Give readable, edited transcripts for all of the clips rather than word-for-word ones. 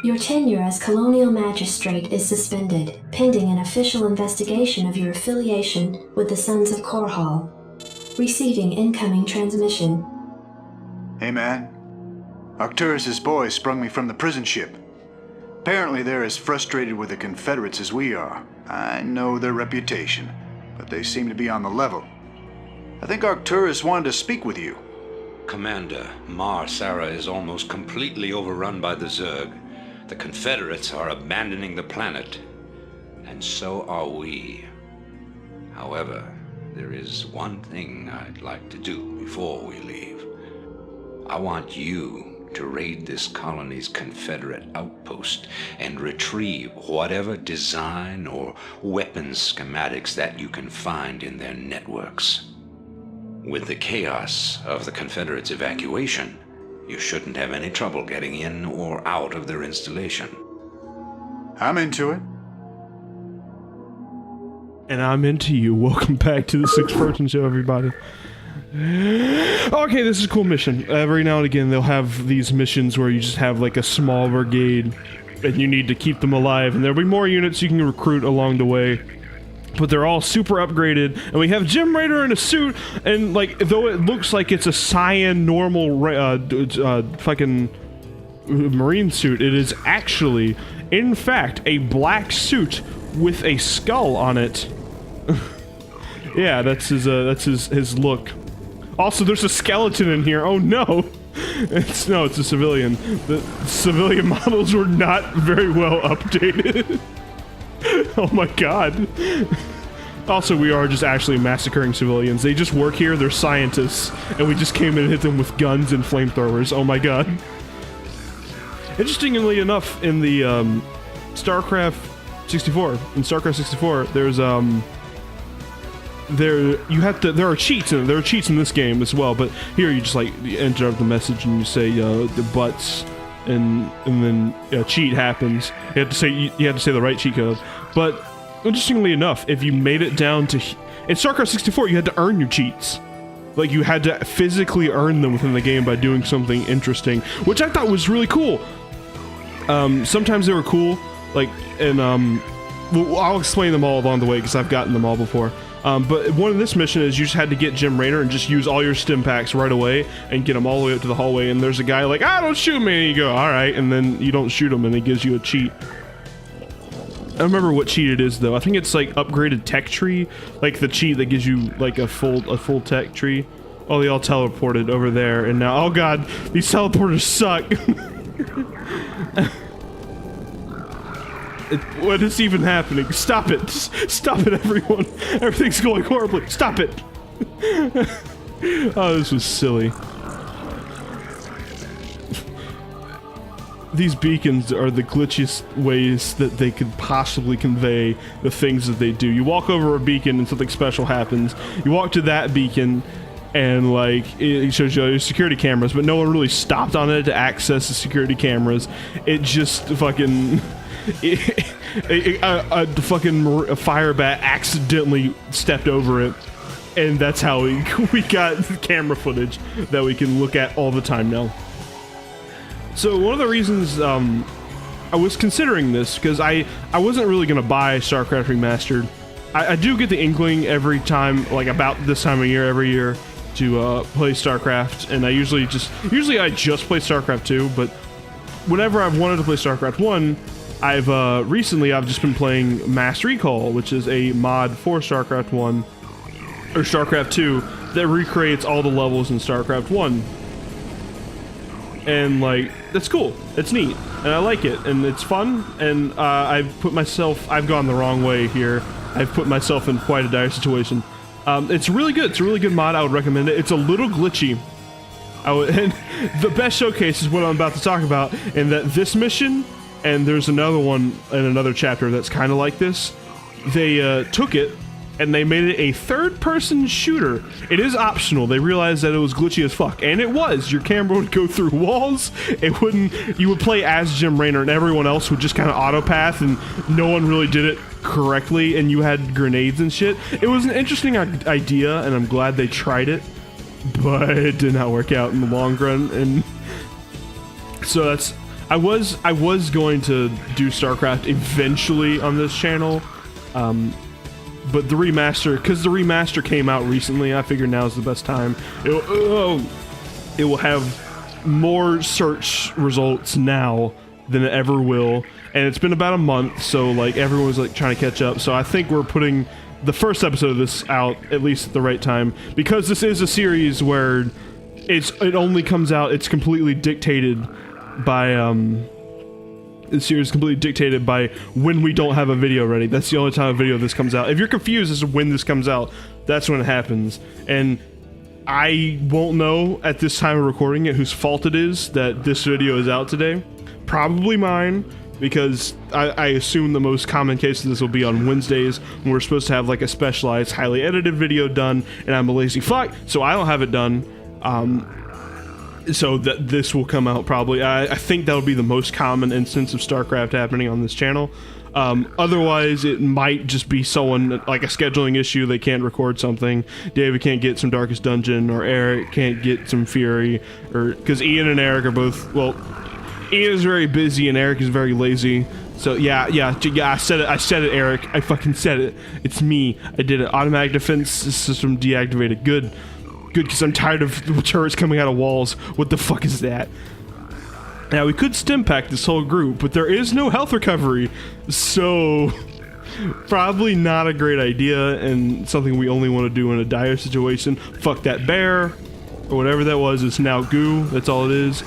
Your tenure as colonial magistrate is suspended, pending an official investigation of your affiliation with the Sons of Korhal. Receiving incoming transmission. Hey man, Arcturus's boys sprung me from the prison ship. Apparently they're as frustrated with the Confederates as we are. I know their reputation, but they seem to be on the level. I think Arcturus wanted to speak with you. Commander, Mar Sara is almost completely overrun by the Zerg. The Confederates are abandoning the planet, and so are we. However, there is one thing I'd like to do before we leave. I want you to raid this colony's Confederate outpost and retrieve whatever design or weapons schematics that you can find in their networks. With the chaos of the Confederates' evacuation, you shouldn't have any trouble getting in or out of their installation. I'm into it. And I'm into you. Welcome back to the Sixth Person Show, everybody. Okay, this is a cool mission. Every now and again, they'll have these missions where you just have like a small brigade and you need to keep them alive, and there'll be more units you can recruit along the way. But they're all super upgraded, and we have Jim Raider in a suit, and like, though it looks like it's a cyan normal fucking marine suit, it is actually, in fact, a black suit with a skull on it. Yeah, that's his look. Also, there's a skeleton in here. Oh no! It's a civilian. The civilian models were not very well updated. Oh my god. Also, we are just actually massacring civilians. They just work here, they're scientists, and we just came in and hit them with guns and flamethrowers. Oh my god. Interestingly enough, in the Starcraft 64, there's there are cheats in it. There are cheats in this game as well, but here you just like you enter the message and you say the butts, and then a cheat happens. You have to say the right cheat code. But interestingly enough, if you made it down to in StarCraft 64, you had to earn your cheats. Like, you had to physically earn them within the game by doing something interesting, which I thought was really cool. Sometimes they were cool, like, and well, I'll explain them all along the way because I've gotten them all before. But one of this mission is you just had to get Jim Raynor and just use all your stim packs right away and get them all the way up to the hallway, and there's a guy like, don't shoot me, and you go, alright, and then you don't shoot him and it gives you a cheat. I don't remember what cheat it is though. I think it's like upgraded tech tree, like the cheat that gives you like a full tech tree. Oh, they all teleported over there, and now, oh god, these teleporters suck. What is even happening? Stop it! Stop it, everyone! Everything's going horribly. Stop it! Oh, this was silly. These beacons are the glitchiest ways that they could possibly convey the things that they do. You walk over a beacon and something special happens. You walk to that beacon and like it shows you your security cameras, but no one really stopped on it to access the security cameras. It just fucking a fucking fire bat accidentally stepped over it, and that's how we got camera footage that we can look at all the time now. So one of the reasons I was considering this, because I wasn't really going to buy Starcraft Remastered. I do get the inkling every time, like about this time of year, every year, to play StarCraft, and I usually just play StarCraft 2, but whenever I've wanted to play StarCraft 1, I've recently just been playing Mass Recall, which is a mod for StarCraft 1, or StarCraft 2, that recreates all the levels in StarCraft 1. And like, that's cool, it's neat, and I like it, and it's fun, and I've gone the wrong way here. I've put myself in quite a dire situation. It's really good, it's a really good mod, I would recommend it. It's a little glitchy. And the best showcase is what I'm about to talk about, in that this mission, and there's another one in another chapter that's kind of like this. They took it, and they made it a third-person shooter. It is optional. They realized that it was glitchy as fuck, and it was. Your camera would go through walls. You would play as Jim Raynor, and everyone else would just kind of autopath, and no one really did it correctly, and you had grenades and shit. It was an interesting idea, and I'm glad they tried it, but it did not work out in the long run, and So that's I was going to do StarCraft eventually on this channel, but the remaster, because the remaster came out recently, I figured now is the best time. It will have more search results now than it ever will, and it's been about a month, so like everyone's like trying to catch up. So I think we're putting the first episode of this out at least at the right time, because this is a series where it only comes out. It's completely dictated by the series is completely dictated by when we don't have a video ready. That's the only time a video of this comes out. If you're confused as to when this comes out, that's when it happens. And I won't know at this time of recording it whose fault it is that this video is out today. Probably mine, because I assume the most common case of this will be on Wednesdays when we're supposed to have like a specialized, highly edited video done, and I'm a lazy fuck, so I don't have it done. So that this will come out probably. I think that'll be the most common instance of StarCraft happening on this channel. Otherwise, it might just be someone, like a scheduling issue, they can't record something. David can't get some Darkest Dungeon, or Eric can't get some Fury, or because Ian and Eric are both, well, Ian is very busy and Eric is very lazy. So yeah, I said it, Eric. I fucking said it. It's me. I did it. Automatic defense system deactivated. Good, because I'm tired of the turrets coming out of walls. What the fuck is that? Now, we could stim pack this whole group, but there is no health recovery, so probably not a great idea, and something we only want to do in a dire situation. Fuck that bear, or whatever that was. It's now goo. That's all it is.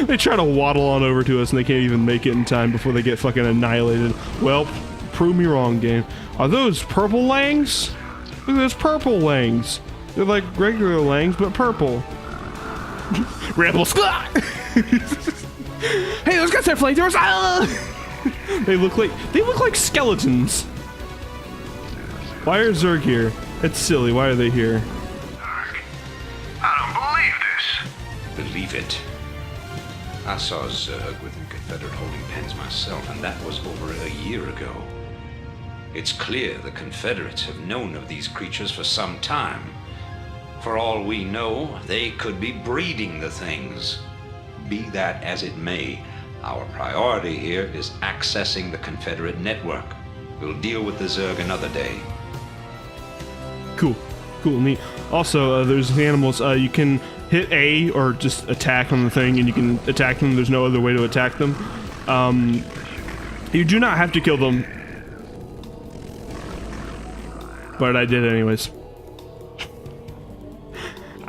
They try to waddle on over to us, and they can't even make it in time before they get fucking annihilated. Well, prove me wrong, game. Are those purple langs? Look at those purple langs. They're like regular langs, but purple. Ramble. Hey, those guys have flamethrowers. They look like skeletons. Why are Zerg here? That's silly. Why are they here? Zerg? I don't believe this. Believe it. I saw Zerg within Confederate holding pens myself, and that was over a year ago. It's clear the Confederates have known of these creatures for some time. For all we know, they could be breeding the things. Be that as it may, our priority here is accessing the Confederate network. We'll deal with the Zerg another day. Cool, neat. Also, there's the animals. You can hit A or just attack on the thing, and you can attack them. There's no other way to attack them. You do not have to kill them, but I did anyways.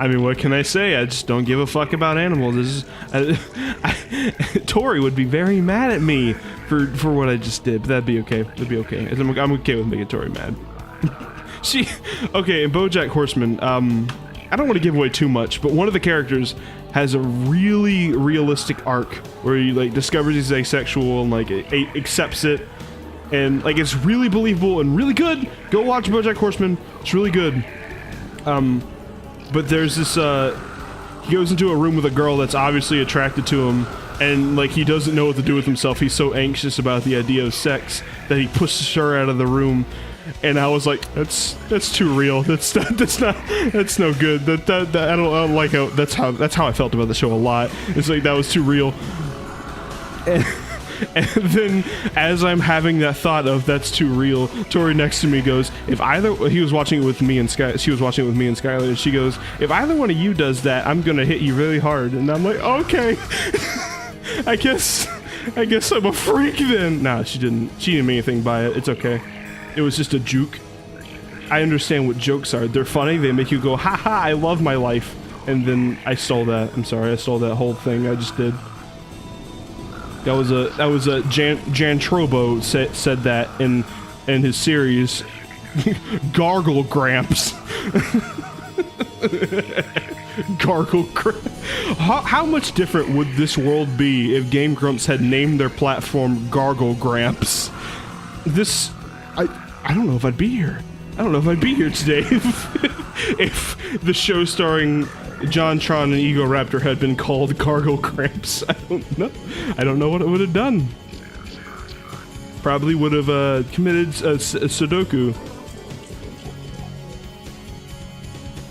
I mean, what can I say? I just don't give a fuck about animals. This is, Tori would be very mad at me for what I just did, but that'd be okay. It'd be okay. I'm okay with making Tori mad. Okay, in BoJack Horseman, I don't want to give away too much, but one of the characters has a really realistic arc where he like discovers he's asexual and like accepts it, and like it's really believable and really good. Go watch BoJack Horseman. It's really good. But there's this, he goes into a room with a girl that's obviously attracted to him, and, like, he doesn't know what to do with himself. He's so anxious about the idea of sex that he pushes her out of the room, and I was like, that's too real. That's no good. I don't like how, that's how I felt about the show a lot. It's like, that was too real. And then, as I'm having that thought of that's too real, Tori next to me goes, he was watching it with me and she was watching it with me and Skylar, and she goes, if either one of you does that, I'm gonna hit you really hard. And I'm like, okay. I guess I'm a freak then. Nah, she didn't mean anything by it. It's okay. It was just a joke. I understand what jokes are. They're funny. They make you go, haha, I love my life. And then I stole that. I'm sorry, I stole that whole thing I just did. That was a Jan Trobo said that in his series, Gargle Gramps. Gargle Gramps. How much different would this world be if Game Grumps had named their platform Gargle Gramps? I don't know if I'd be here. I don't know if I'd be here today if the show starring John Tron and Ego Raptor had been called Gargle Cramps. I don't know what it would have done. Probably would have committed Sudoku.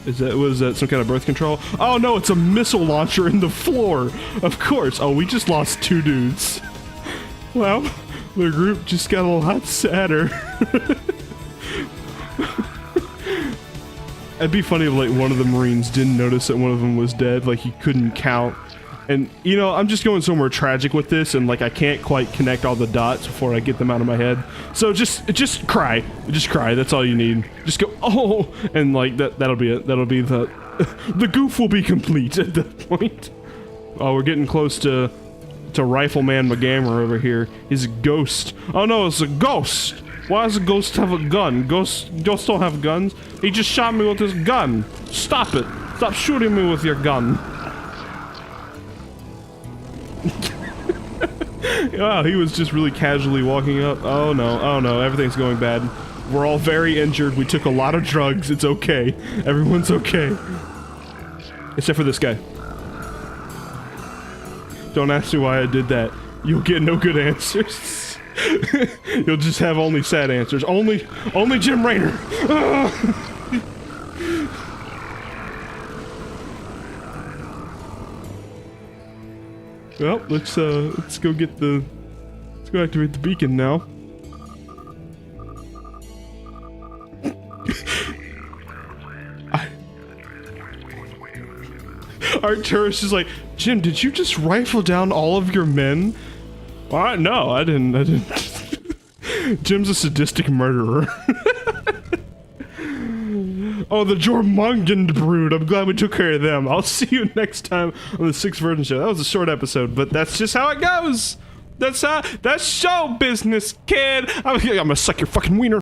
Was that some kind of birth control? Oh no, it's a missile launcher in the floor. Of course. Oh, we just lost 2 dudes. Well, the group just got a lot sadder. It'd be funny if like one of the Marines didn't notice that one of them was dead, like he couldn't count. And you know, I'm just going somewhere tragic with this, and like I can't quite connect all the dots before I get them out of my head. So just cry, just cry. That's all you need. Just go oh, and like that'll be it. That'll be the goof will be complete at that point. Oh, we're getting close to Rifleman McGammer over here. He's a ghost. Oh no, it's a ghost. Why does a ghost have a gun? Ghosts don't have guns. He just shot me with his gun. Stop it. Stop shooting me with your gun. Wow, he was just really casually walking up. Oh no, everything's going bad. We're all very injured. We took a lot of drugs. It's okay. Everyone's okay. Except for this guy. Don't ask me why I did that. You'll get no good answers. You'll just have only sad answers. Only Jim Raynor. Well, let's go get the, let's go activate the beacon now. Arcturus is like, Jim, did you just rifle down all of your men? Well, no, I didn't. Jim's a sadistic murderer. Oh, the Jormungand brood. I'm glad we took care of them. I'll see you next time on the 6th Virgin Show. That was a short episode, but that's just how it goes. That's show business, kid. I'm gonna suck your fucking wiener.